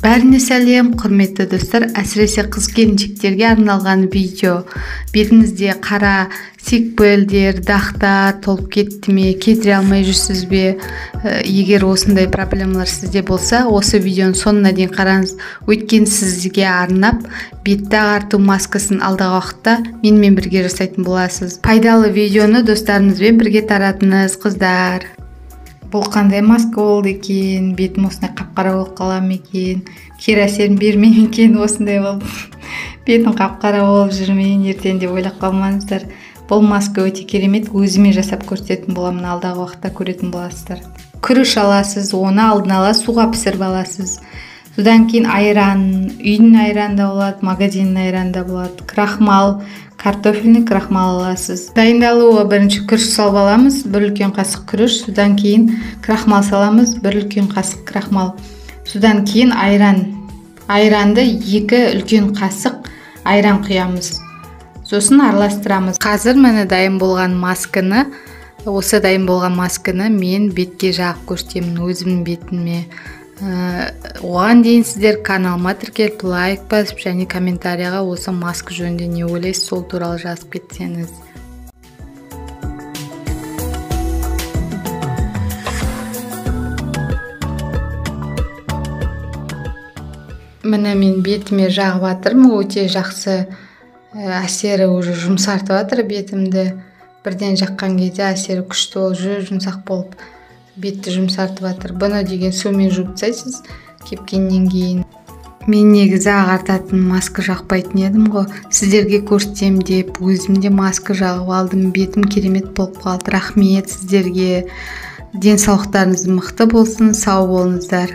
Бәріне сәлем, құрметті достар. Әсіресе қыз-келіншектерге арналған видео. Бетіңізде қара секпілдер, дақтар толып кетті ме, кетіре алмай жүрсіз бе? Егер осындай проблемалар сізде болса, осы видеоның соңына дейін қараңыз. Өйткені сізге арнап бетті ағарту маскасын алдағы уақытта менімен бірге жасайтын боласыз. Пайдалы видеоны достарыңызбен бірге таратыңыз, қыздар. Бұл қандай маска болды екен, бетім осындай қап-қара болып қала ма екен, кері әсерін бермей ме екен, осындай болып бетім қап-қара болып жүрмейін ертең деп ойлап қалмаңыздар. Бұл маска өте керемет, өзіме жасап көрсететін боламын, алдағы уақытта көретін боласыздар. Күріш аласыз, оны алдын ала суға пісіріп аласыз. Содан кейін айран, үйдің айранда болады, магазиннің айранда болады, крахмал, картофельный крахмал аласыз. Дайындалуы: бірінші күріш салып аламыз, 1 үлкен қасық күріш, содан кейін крахмал саламыз, 1 үлкен қасық крахмал. Содан кейін айранды 2 үлкен қасық айран құямыз. Сосын араластырамыз. Қазір міне дайын болған масканы, мен бетке жағып көрсетемін, өзімнің бетіме. Оған дейін сіздер каналыма тіркеліп, лайк басып және комментарияға осы маска жөнінде не ойлайсыз, сол туралы жазып кетсеңіз. Міне мен бетіме жағып жатырмын, өте жақсы әсері уже жұмсартып жатыр бетімді. Бірден жаққан кезде әсері күшті болып, жұмсақ болып бетті жұмсартып жатыр. Бұны деген сумен жуып тастайсыз кепкеннен кейін. Мен негізі ағартатын маска жақпайтын едім ғой. Сіздерге көрсетем деп өзімде маска жағып алдым. Бетім керемет болып қалды. Рахмет сіздерге. Денсаулықтарыңыз мықты болсын, сау болыңыздар.